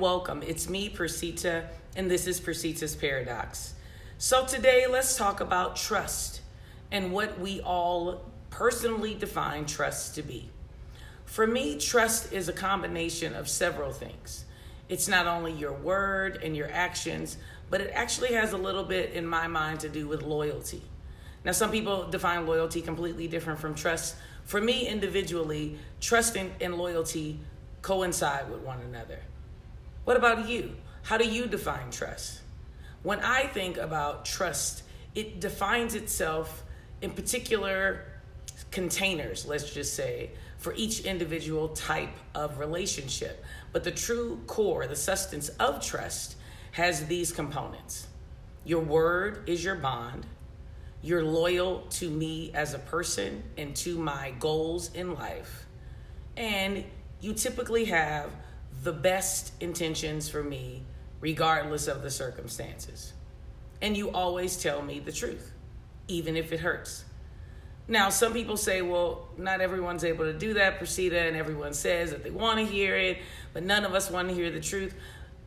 welcome. It's me, Persita, and this is Persita's Paradox. So today, let's talk about trust and what we all personally define trust to be. For me, trust is a combination of several things. It's not only your word and your actions, but it actually has a little bit, in my mind, to do with loyalty. Now, some people define loyalty completely different from trust. For me, individually, trust and loyalty coincide with one another. What about you? How do you define trust? When I think about trust, it defines itself in particular containers, let's just say, for each individual type of relationship. But the true core, the substance of trust, has these components. Your word is your bond. You're loyal to me as a person and to my goals in life. And you typically have the best intentions for me, regardless of the circumstances. And you always tell me the truth, even if it hurts. Now, some people say, well, not everyone's able to do that, Persita, and everyone says that they want to hear it, but none of us want to hear the truth.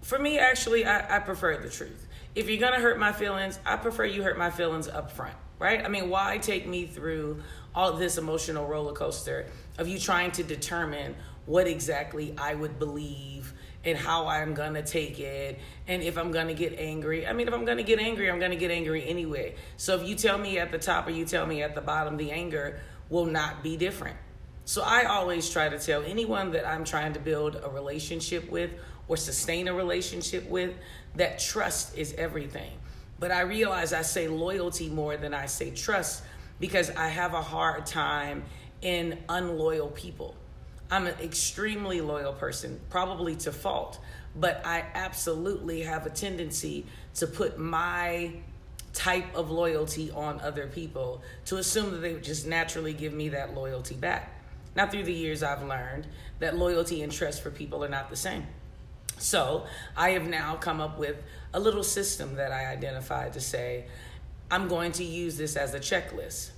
For me, actually, I prefer the truth. If you're going to hurt my feelings, I prefer you hurt my feelings up front, right? I mean, why take me through all of this emotional roller coaster of you trying to determine what exactly I would believe and how I'm going to take it, and if I'm going to get angry. I mean, if I'm going to get angry, I'm going to get angry anyway. So if you tell me at the top or you tell me at the bottom, the anger will not be different. So I always try to tell anyone that I'm trying to build a relationship with or sustain a relationship with that trust is everything. But I realize I say loyalty more than I say trust because I have a hard time in unloyal people. I'm an extremely loyal person, probably to fault, but I absolutely have a tendency to put my type of loyalty on other people, to assume that they would just naturally give me that loyalty back. Now, through the years, I've learned that loyalty and trust for people are not the same. So I have now come up with a little system that I identified to say, I'm going to use this as a checklist.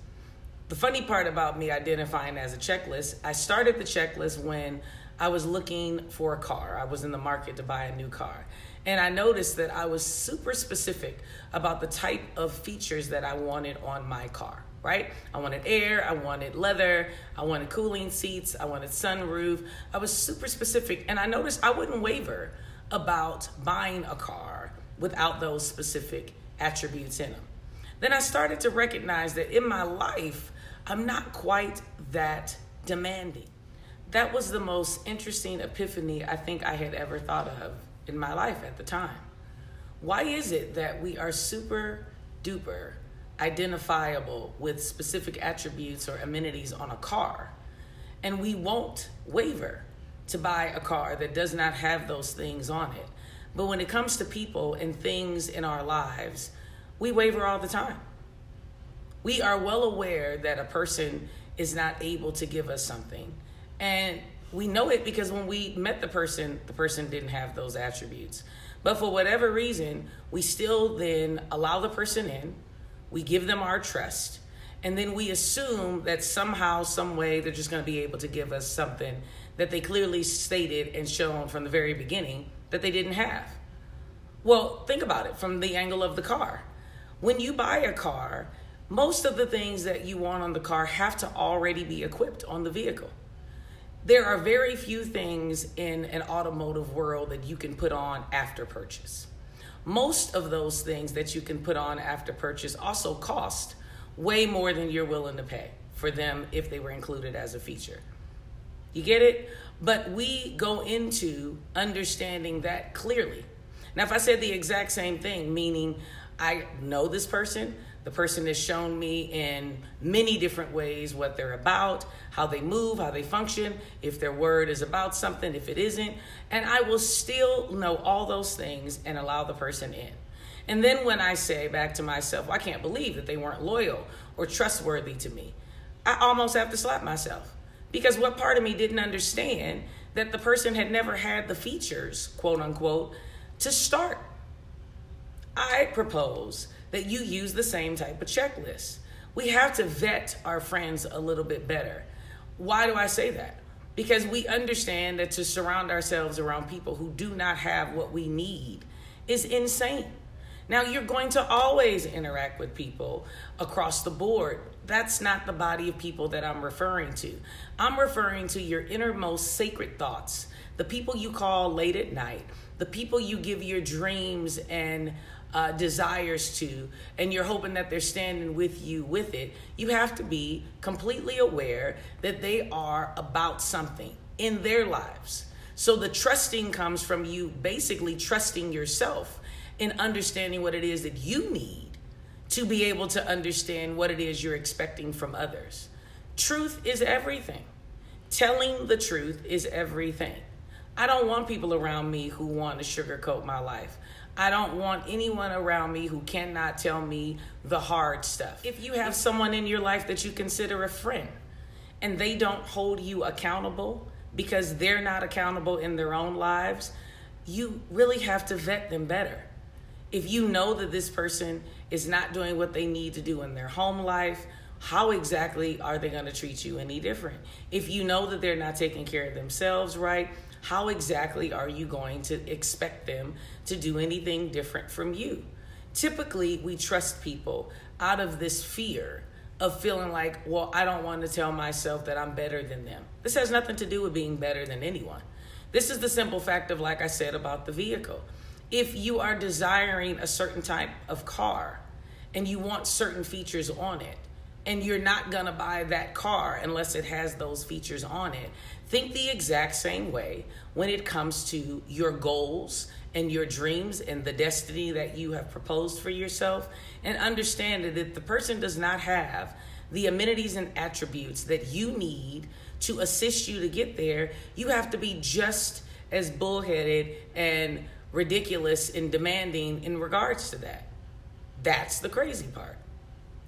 The funny part about me identifying as a checklist, I started the checklist when I was looking for a car. I was in the market to buy a new car. And I noticed that I was super specific about the type of features that I wanted on my car, right? I wanted air, I wanted leather, I wanted cooling seats, I wanted sunroof. I was super specific, and I noticed I wouldn't waver about buying a car without those specific attributes in them. Then I started to recognize that in my life, I'm not quite that demanding. That was the most interesting epiphany I think I had ever thought of in my life at the time. Why is it that we are super duper identifiable with specific attributes or amenities on a car, and we won't waver to buy a car that does not have those things on it? But when it comes to people and things in our lives, we waver all the time. We are well aware that a person is not able to give us something. And we know it because when we met the person didn't have those attributes. But for whatever reason, we still then allow the person in, we give them our trust, and then we assume that somehow, some way, they're just going to be able to give us something that they clearly stated and shown from the very beginning that they didn't have. Well, think about it from the angle of the car. When you buy a car, most of the things that you want on the car have to already be equipped on the vehicle. There are very few things in an automotive world that you can put on after purchase. Most of those things that you can put on after purchase also cost way more than you're willing to pay for them if they were included as a feature. You get it? But we go into understanding that clearly. Now, if I said the exact same thing, meaning I know this person, the person has shown me in many different ways what they're about, how they move, how they function, if their word is about something, if it isn't, and I will still know all those things and allow the person in. And then when I say back to myself, well, I can't believe that they weren't loyal or trustworthy to me, I almost have to slap myself. Because what part of me didn't understand that the person had never had the features, quote unquote, to start? I propose that you use the same type of checklist. We have to vet our friends a little bit better. Why do I say that? because we understand that to surround ourselves around people who do not have what we need is insane. Now, you're going to always interact with people across the board. That's not the body of people that I'm referring to. I'm referring to your innermost sacred thoughts, the people you call late at night, the people you give your dreams and desires to, and you're hoping that they're standing with you with it. You have to be completely aware that they are about something in their lives. So the trusting comes from you basically trusting yourself in understanding what it is that you need to be able to understand what it is you're expecting from others. Truth is everything. Telling the truth is everything. I don't want people around me who want to sugarcoat my life. I don't want anyone around me who cannot tell me the hard stuff. If you have someone in your life that you consider a friend and they don't hold you accountable because they're not accountable in their own lives, you really have to vet them better. If you know that this person is not doing what they need to do in their home life, how exactly are they going to treat you any different? If you know that they're not taking care of themselves right, how exactly are you going to expect them to do anything different from you? Typically, we trust people out of this fear of feeling like, well, I don't want to tell myself that I'm better than them. This has nothing to do with being better than anyone. This is the simple fact of, like I said, about the vehicle. If you are desiring a certain type of car and you want certain features on it, and you're not gonna buy that car unless it has those features on it, think the exact same way when it comes to your goals and your dreams and the destiny that you have proposed for yourself, and understand that if the person does not have the amenities and attributes that you need to assist you to get there, you have to be just as bullheaded and ridiculous and demanding in regards to that. That's the crazy part.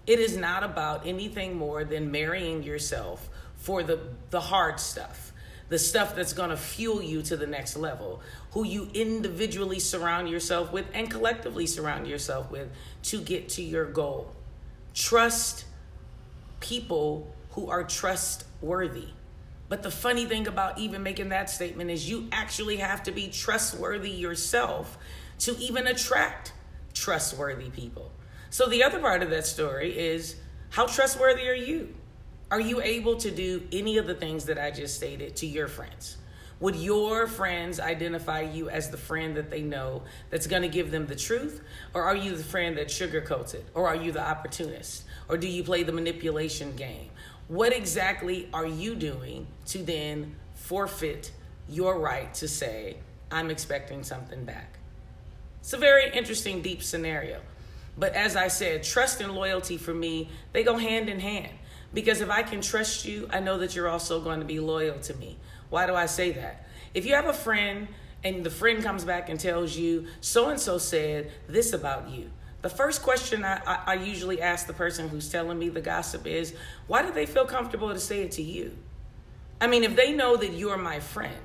It is not about anything more than marrying yourself for the hard stuff, the stuff that's going to fuel you to the next level, who you individually surround yourself with and collectively surround yourself with to get to your goal. Trust people who are trustworthy. But the funny thing about even making that statement is you actually have to be trustworthy yourself to even attract trustworthy people. So the other part of that story is, how trustworthy are you? Are you able to do any of the things that I just stated to your friends? Would your friends identify you as the friend that they know that's going to give them the truth? Or are you the friend that sugarcoats it? Or are you the opportunist? Or do you play the manipulation game? What exactly are you doing to then forfeit your right to say, I'm expecting something back? It's a very interesting, deep scenario. But as I said, trust and loyalty for me, they go hand in hand. Because if I can trust you, I know that you're also going to be loyal to me. Why do I say that? If you have a friend and the friend comes back and tells you, so-and-so said this about you, the first question I usually ask the person who's telling me the gossip is, why do they feel comfortable to say it to you? I mean, if they know that you're my friend,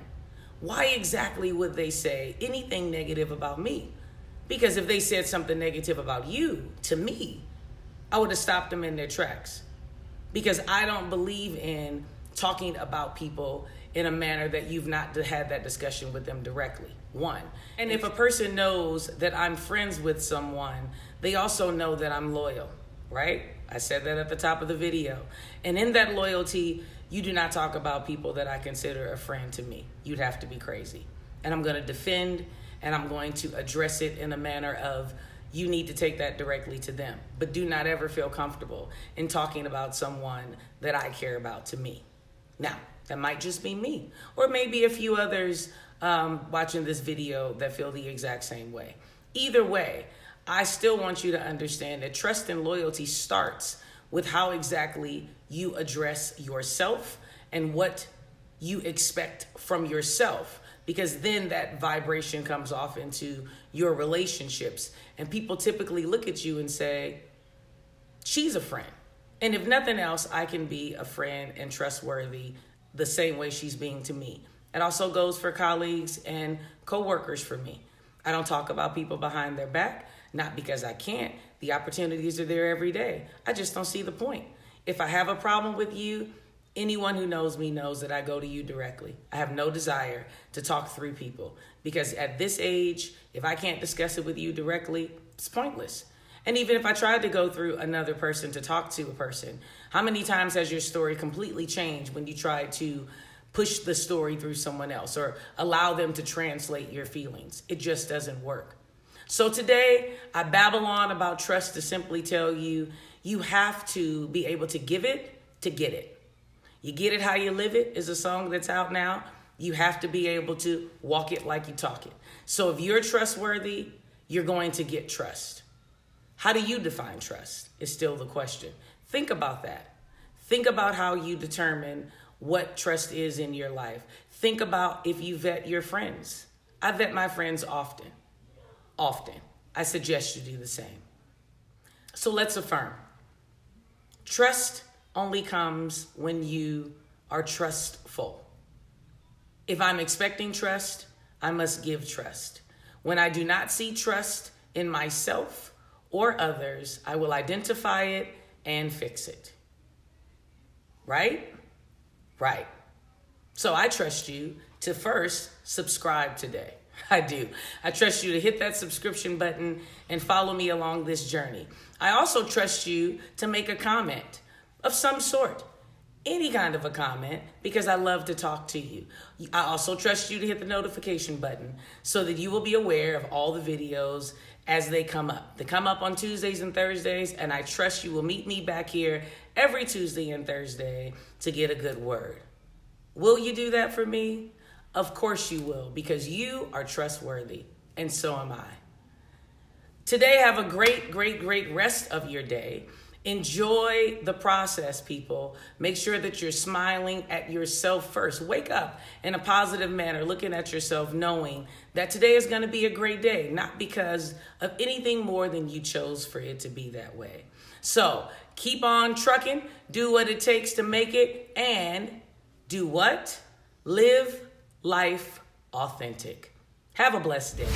why exactly would they say anything negative about me? Because if they said something negative about you to me, I would have stopped them in their tracks. Because I don't believe in talking about people in a manner that you've not had that discussion with them directly, one. And if a person knows that I'm friends with someone, they also know that I'm loyal, right? I said that at the top of the video. And in that loyalty, you do not talk about people that I consider a friend to me. You'd have to be crazy. And I'm going to defend, and I'm going to address it in a manner of, you need to take that directly to them. But do not ever feel comfortable in talking about someone that I care about to me. Now, that might just be me, or maybe a few others watching this video that feel the exact same way. Either way, I still want you to understand that trust and loyalty starts with how exactly you address yourself and what you expect from yourself, because then that vibration comes off into your relationships, and people typically look at you and say, she's a friend. And if nothing else, I can be a friend and trustworthy the same way she's being to me. It also goes for colleagues and coworkers for me. I don't talk about people behind their back, not because I can't. The opportunities are there every day. I just don't see the point. If I have a problem with you, Anyone who knows me knows that I go to you directly. I have no desire to talk through people because at this age, if I can't discuss it with you directly, it's pointless. And even if I tried to go through another person to talk to a person, how many times has your story completely changed when you tried to push the story through someone else or allow them to translate your feelings? It just doesn't work. So today, I babble on about trust to simply tell you, you have to be able to give it to get it. You get it how you live it is a song that's out now. You have to be able to walk it like you talk it. So if you're trustworthy, you're going to get trust. How do you define trust is still the question. Think about that. Think about how you determine what trust is in your life. Think about if you vet your friends. I vet my friends often. I suggest you do the same. So let's affirm. Trust only comes when you are trustful. If I'm expecting trust, I must give trust. When I do not see trust in myself or others, I will identify it and fix it. Right? Right. So I trust you to first subscribe today. I do. I trust you to hit that subscription button and follow me along this journey. I also trust you to make a comment of some sort, any kind of a comment, because I love to talk to you. I also trust you to hit the notification button so that you will be aware of all the videos as they come up. They come up on Tuesdays and Thursdays, and I trust you will meet me back here every Tuesday and Thursday to get a good word. Will you do that for me? Of course you will, because you are trustworthy, and so am I. Today, have a great rest of your day. Enjoy the process, people. Make sure that you're smiling at yourself first. Wake up in a positive manner, looking at yourself, knowing that today is going to be a great day, not because of anything more than you chose for it to be that way. So keep on trucking, do what it takes to make it, and do what? Live life authentic. Have a blessed day.